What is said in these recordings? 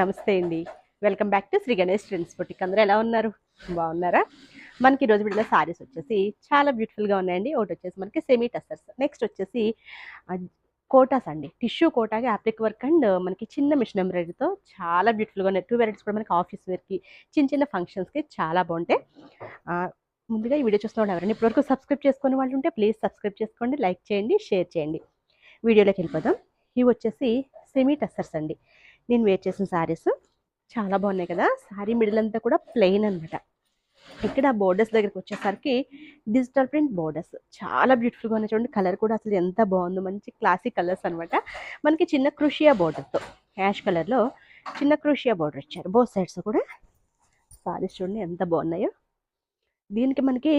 నమస్తే అండి. Welcome back to Sri Ganesh Trends Boutique. అందరూ ఎలా ఉన్నారు? బాగున్నారా? మనకి ఈరోజు వీడియోలో సారీస్ వచ్చేసి చాలా బ్యూటిఫుల్గా ఉన్నాయండి. ఒకటి వచ్చేసి మనకి సెమీ టస్సర్స్, నెక్స్ట్ వచ్చేసి కోటాస్ అండి. టిష్యూ కోటాకి అప్లిక్ వర్క్ అండ్ మనకి చిన్న మిషన్ ఎంబ్రాయిడరీతో చాలా బ్యూటిఫుల్గా ఉన్నాయి. 2 వెరైటీస్ కూడా మనకి ఆఫీస్ వేర్కి, చిన్న చిన్న ఫంక్షన్స్కి చాలా బాగుంటాయి. ముందుగా ఈ వీడియో చూస్తున్న వాళ్ళు ఎవరైనా ఇప్పటివరకు సబ్స్క్రైబ్ చేసుకునే వాళ్ళు ఉంటే ప్లీజ్ సబ్స్క్రైబ్ చేసుకోండి, లైక్ చేయండి, షేర్ చేయండి. వీడియోలోకి వెళ్ళిపోదాం. ఇవి వచ్చేసి సెమీ టస్సర్స్ అండి. నేను వేర్ చేసిన శారీస్ చాలా బాగున్నాయి కదా. శారీ మిడిల్ అంతా కూడా ప్లెయిన్ అనమాట. ఇక్కడ బోర్డర్స్ దగ్గరికి వచ్చేసరికి డిజిటల్ ప్రింట్ బోర్డర్స్ చాలా బ్యూటిఫుల్గా ఉన్నాయి. చూడండి, కలర్ కూడా అసలు ఎంత బాగుందో. మంచి క్లాసిక్ కలర్స్ అనమాట. మనకి చిన్న క్రూషియా బోర్డర్తో యాష్ కలర్లో చిన్న క్రూషియా బోర్డర్ ఇచ్చారు. బోత్ సైడ్స్ కూడా శారీస్ చూడండి ఎంత బాగున్నాయో. దీనికి మనకి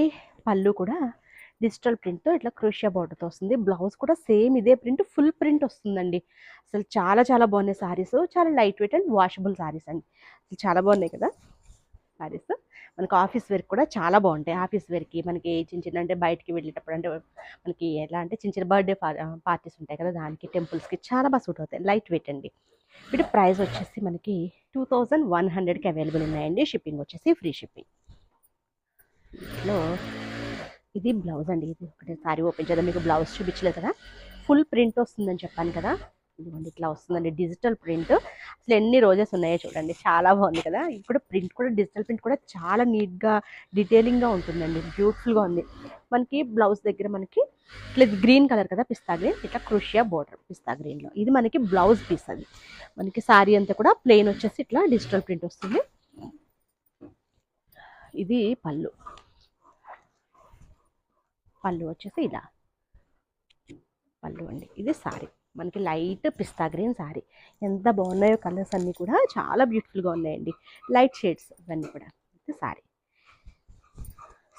పళ్ళు కూడా డిజిటల్ ప్రింట్తో ఇట్లా క్రూషియా బార్డర్తో వస్తుంది. బ్లౌజ్ కూడా సేమ్ ఇదే ప్రింట్, ఫుల్ ప్రింట్ వస్తుందండి. అసలు చాలా చాలా బాగున్నాయి శారీస్. చాలా light weight and washable saris అండి. అసలు చాలా బాగున్నాయి కదా శారీస్. మనకి ఆఫీస్ వేర్కి కూడా చాలా బాగుంటాయి. ఆఫీస్ వేర్కి మనకి చిన్న చిన్న అంటే బయటికి వెళ్ళేటప్పుడు అంటే మనకి ఎలా అంటే చిన్న చిన్న బర్త్డే పార్టీస్ ఉంటాయి కదా, దానికి టెంపుల్స్కి చాలా బాగా సూట్ అవుతాయి. లైట్ వెయిట్ అండి. వీటి ప్రైస్ వచ్చేసి మనకి 2100కి అవైలబుల్ ఉన్నాయండి. షిప్పింగ్ వచ్చేసి ఫ్రీ షిప్పింగ్. లో ఇది బ్లౌజ్ అండి. ఇది ఒకటి సారీ ఓపెన్ చేద్దాం. మీకు బ్లౌజ్ చూపించలేదు కదా, ఫుల్ ప్రింట్ వస్తుందని చెప్పాను కదా. ఇదిగోండి ఇట్లా వస్తుందండి డిజిటల్ ప్రింట్. అసలు ఎన్ని రోజెస్ ఉన్నాయో చూడండి, చాలా బాగుంది కదా. ఇప్పుడు ప్రింట్ కూడా డిజిటల్ ప్రింట్ కూడా చాలా నీట్గా డీటెయిలింగ్గా ఉంటుందండి. బ్యూటిఫుల్గా ఉంది. మనకి బ్లౌజ్ దగ్గర మనకి ఇట్లా గ్రీన్ కలర్ కదా, పిస్తా గ్రీన్, ఇట్లా క్రూషియా బోర్డర్ పిస్తా గ్రీన్లో. ఇది మనకి బ్లౌజ్ పీస్. అది మనకి శారీ అంతా కూడా ప్లెయిన్ వచ్చేసి ఇట్లా డిజిటల్ ప్రింట్ వస్తుంది. ఇది పళ్ళు. పళ్ళు వచ్చేసి ఇలా పళ్ళు అండి. ఇది శారీ మనకి లైట్ పిస్తా గ్రీన్ శారీ. ఎంత బాగున్నాయో కలర్స్ అన్నీ కూడా చాలా బ్యూటిఫుల్గా ఉన్నాయండి. లైట్ షేడ్స్ ఇవన్నీ కూడా. ఇది శారీ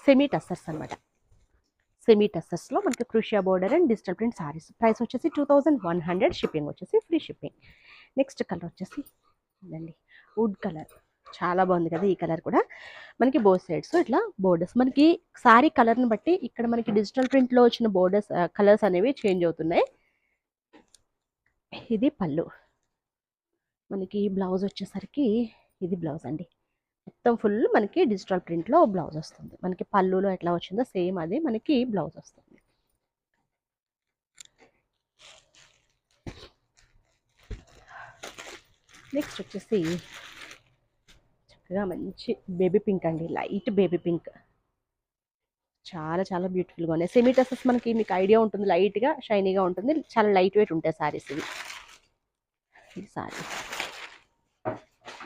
సెమీ టస్సర్స్ అనమాట. సెమీ టస్సర్స్లో మనకి క్రూషియా border and digital print saris. Price వచ్చేసి 2100, షిప్పింగ్ వచ్చేసి ఫ్రీ షిప్పింగ్. నెక్స్ట్ కలర్ వచ్చేసి ఇదండి, వుడ్ కలర్. చాలా బాగుంది కదా ఈ కలర్ కూడా. మనకి బోత్ సైడ్స్ ఇట్లా బోర్డర్స్. మనకి శారీ కలర్ని బట్టి ఇక్కడ మనకి డిజిటల్ ప్రింట్లో వచ్చిన బోర్డర్స్ కలర్స్ అనేవి చేంజ్ అవుతున్నాయి. ఇది పళ్ళు. మనకి బ్లౌజ్ వచ్చేసరికి ఇది బ్లౌజ్ అండి. మొత్తం ఫుల్ మనకి డిజిటల్ ప్రింట్లో బ్లౌజ్ వస్తుంది. మనకి పళ్ళులో ఎట్లా వచ్చిందో సేమ్ అదే మనకి బ్లౌజ్ వస్తుంది. నెక్స్ట్ వచ్చేసి చక్కగా మంచి బేబీ పింక్ అండి, లైట్ బేబీ పింక్. చాలా చాలా బ్యూటిఫుల్గా ఉన్నాయి. సెమీ టసెస్ మనకి మీకు ఐడియా ఉంటుంది, లైట్గా షైనీగా ఉంటుంది. చాలా లైట్ వెయిట్ ఉంటాయి శారీస్ ఇవి. ఇది శారీ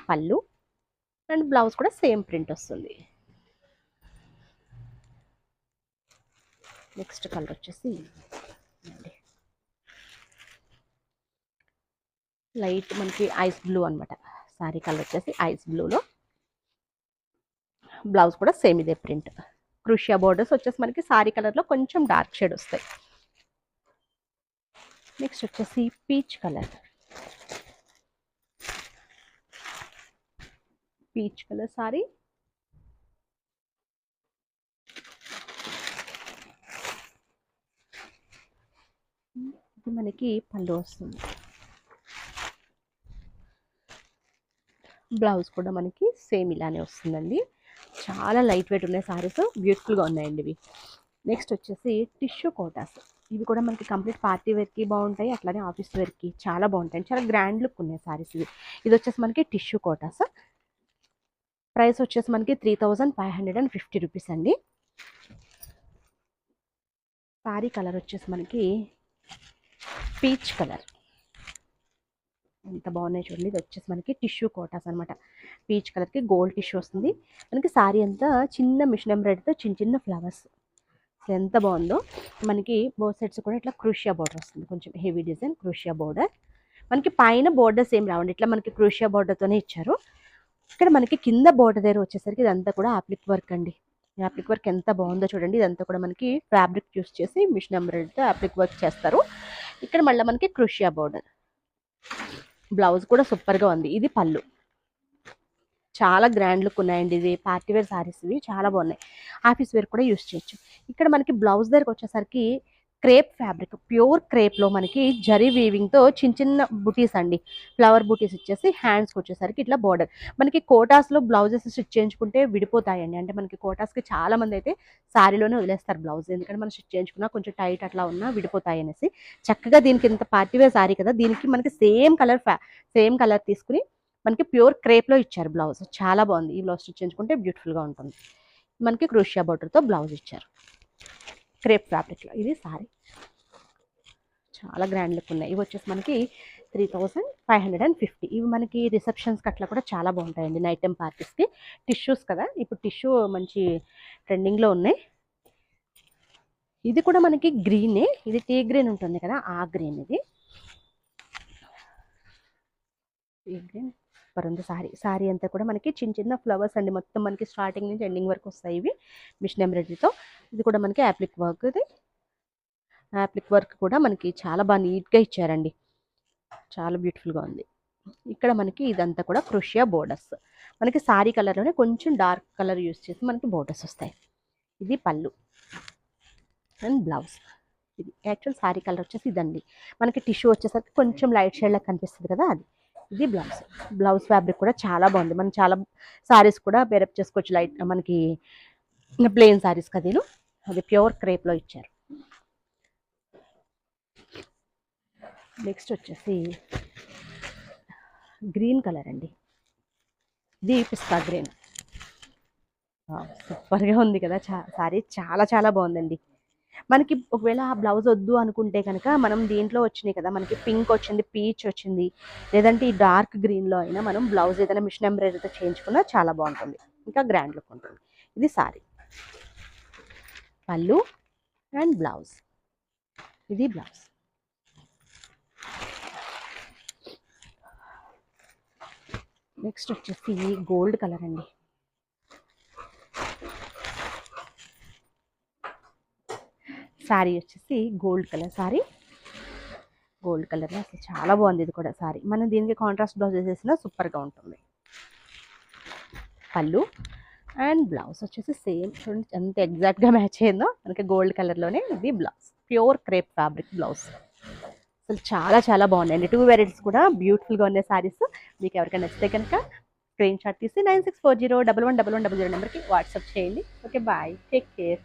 పళ్ళు అండ్ బ్లౌజ్ కూడా సేమ్ ప్రింట్ వస్తుంది. నెక్స్ట్ కలర్ వచ్చేసి లైట్ మనకి ఐస్ బ్లూ అనమాట. శారీ కలర్ వచ్చేసి ఐస్ బ్లూలో. బ్లౌజ్ కూడా సేమ్ ఇదే ప్రింట్. క్రూషియా బోర్డర్స్ వచ్చేసి మనకి శారీ కలర్లో కొంచెం డార్క్ షేడ్ వస్తాయి. నెక్స్ట్ వచ్చేసి peach colour. Peach colour sari. ఇది మనకి పళ్ళు వస్తుంది. బ్లౌజ్ కూడా మనకి సేమ్ ఇలానే వస్తుందండి. చాలా లైట్ వెయిట్ ఉన్నాయి శారీస్, బ్యూటిఫుల్గా ఉన్నాయండి ఇవి. నెక్స్ట్ వచ్చేసి టిష్యూ కోటాస్. ఇవి కూడా మనకి కంప్లీట్ పార్టీ వేర్కి బాగుంటాయి, అట్లానే ఆఫీస్ వేర్కి చాలా బాగుంటాయి. చాలా గ్రాండ్ లుక్ ఉన్నాయి శారీస్ ఇవి. ఇది వచ్చేసి మనకి టిష్యూ కోటాస్. ప్రైస్ వచ్చేసి మనకి 3550 రూపీస్ అండి. శారీ కలర్ వచ్చేసి మనకి పీచ్ కలర్. ఎంత బాగున్నాయి చూడండి. ఇది వచ్చేసి మనకి టిష్యూ కోటాస్ అనమాట. పీచ్ కలర్కి గోల్డ్ టిష్యూ వస్తుంది. మనకి శారీ అంతా చిన్న మిషన్ ఎంబ్రాయిడరీతో చిన్న చిన్న ఫ్లవర్స్. అసలు ఎంత బాగుందో. మనకి బోత్ సైడ్స్ కూడా ఇట్లా క్రూషియా బోర్డర్ వస్తుంది, కొంచెం హెవీ డిజైన్ క్రూషియా బోర్డర్. మనకి పైన బోర్డర్స్ ఏం రావండి, ఇట్లా మనకి క్రూషియా బోర్డర్తోనే ఇచ్చారు. ఇక్కడ మనకి కింద బోర్డర్ దగ్గర వచ్చేసరికి ఇదంతా కూడా అప్లిక్ వర్క్ అండి. అప్లిక్ వర్క్ ఎంత బాగుందో చూడండి. ఇదంతా కూడా మనకి ఫ్యాబ్రిక్ యూస్ చేసి మిషన్ ఎంబ్రాయిడరీతో అప్లిక్ వర్క్ చేస్తారు. ఇక్కడ మళ్ళీ మనకి క్రూషియా బోర్డర్. బ్లౌజ్ కూడా సూపర్గా ఉంది. ఇది పళ్ళు. చాలా గ్రాండ్ లుక్ ఉన్నాయండి. ఇది పార్టీ వేర్ శారీస్ ఇవి చాలా బాగున్నాయి. ఆఫీస్ వేర్ కూడా యూస్ చేయొచ్చు. ఇక్కడ మనకి బ్లౌజ్ దగ్గరకు వచ్చేసరికి క్రేప్ ఫ్యాబ్రిక్, ప్యూర్ క్రేప్లో మనకి జరీ వీవింగ్తో చిన్న చిన్న బుటీస్ అండి, ఫ్లవర్ బుటీస్ ఇచ్చేసి హ్యాండ్స్కి వచ్చేసరికి ఇట్లా బార్డర్. మనకి కోటాస్లో బ్లౌజెస్ స్టిచ్ చేయించుకుంటే విడిపోతాయండి, అంటే మనకి కోటాస్కి చాలా మంది అయితే శారీలోనే వదిలేస్తారు బ్లౌజ్, ఎందుకంటే మనం స్టిచ్ చేయించుకున్నా కొంచెం టైట్ అట్లా ఉన్నా విడిపోతాయి అనేసి. చక్కగా దీనికి ఇంత పార్టీవేర్ శారీ కదా, దీనికి మనకి సేమ్ కలర్ తీసుకుని మనకి ప్యూర్ క్రేప్లో ఇచ్చారు బ్లౌజ్. చాలా బాగుంది, ఈ బ్లౌజ్ స్టిచ్ చేయించుకుంటే బ్యూటిఫుల్గా ఉంటుంది. మనకి క్రూషియా బార్డర్తో బ్లౌజ్ ఇచ్చారు క్రేప్ ఫ్యాబ్రిక్లో. ఇది సారీ చాలా గ్రాండ్ లుక్ ఉన్నాయి. ఇవి వచ్చేసి మనకి 3550. ఇవి మనకి రిసెప్షన్స్కి అట్లా కూడా చాలా బాగుంటాయండి, నైట్ టైం పార్టీస్కి. టిష్యూస్ కదా, ఇప్పుడు టిష్యూ మంచి ట్రెండింగ్లో ఉన్నాయి. ఇది కూడా మనకి గ్రీనే, ఇది టీ గ్రీన్ ఉంటుంది కదా, ఆ గ్రీన్. ఇది టీ గ్రీన్ పరుంది సారీ అంతా కూడా మనకి చిన్న చిన్న ఫ్లవర్స్ అండి, మొత్తం మనకి స్టార్టింగ్ నుంచి ఎండింగ్ వరకు వస్తాయి ఇవి మిషన్ ఎంబ్రాయిడరీతో. ఇది కూడా మనకి యాప్లిక్ వర్క్, ఇది యాప్లిక్ వర్క్ కూడా మనకి చాలా బాగా నీట్గా ఇచ్చారండి, చాలా బ్యూటిఫుల్గా ఉంది. ఇక్కడ మనకి ఇదంతా కూడా క్రూషియా బోర్డర్స్, మనకి సారీ కలర్లోనే కొంచెం డార్క్ కలర్ యూస్ చేసి మనకి బోర్డర్స్ వస్తాయి. ఇది పళ్ళు అండ్ బ్లౌజ్. ఇది యాక్చువల్ సారీ కలర్ వచ్చేసి ఇదండి, మనకి టిష్యూ వచ్చేసరికి కొంచెం లైట్ షేడ్లా కనిపిస్తుంది కదా అది. ఇది బ్లౌజ్ ఫ్యాబ్రిక్ కూడా చాలా బాగుంది. మనం చాలా సారీస్ కూడా పేరప్ చేసుకోవచ్చు, లైట్ మనకి ప్లెయిన్ సారీస్ కదీను. అది ప్యూర్ క్రేప్లో ఇచ్చారు. నెక్స్ట్ వచ్చేసి గ్రీన్ కలర్ అండి, ఇది పిస్తా గ్రీన్. సూపర్గా ఉంది కదా, సారీ చాలా చాలా బాగుందండి. మనకి ఒకవేళ ఆ బ్లౌజ్ వద్దు అనుకుంటే కనుక మనం దీంట్లో వచ్చినాయి కదా, మనకి పింక్ వచ్చింది, పీచ్ వచ్చింది, లేదంటే ఈ డార్క్ గ్రీన్లో అయినా మనం బ్లౌజ్ ఏదైనా మిషన్ ఎంబ్రాయిడరీతో చేయించుకున్నా చాలా బాగుంటుంది, ఇంకా గ్రాండ్ లుక్ ఉంటుంది. ఇది సారీ, పళ్ళు అండ్ బ్లౌజ్. ఇది బ్లౌజ్. నెక్స్ట్ వచ్చేసి గోల్డ్ కలర్ అండి, సారీ వచ్చేసి gold colour sorry. Gold colour అసలు చాలా బాగుంది ఇది కూడా సారీ. మనం దీనికి కాంట్రాస్ట్ బ్లౌజ్ వేసేసినా సూపర్గా ఉంటుంది. పళ్ళు అండ్ బ్లౌజ్ వచ్చేసి సేమ్, చూడండి ఎంత ఎగ్జాక్ట్గా మ్యాచ్ అయిందో, మనకి గోల్డ్ కలర్లోనే ఇది blouse, pure crepe fabric blouse. అసలు చాలా చాలా బాగున్నాయండి, 2 వెరైటీస్ కూడా బ్యూటిఫుల్గా ఉన్నాయి సారీస్. మీకు ఎవరికైనా నచ్చితే కనుక స్క్రీన్ షాట్ తీసి 9640111100 నెంబర్కి వాట్సాప్ చేయండి. Okay, bye, take care.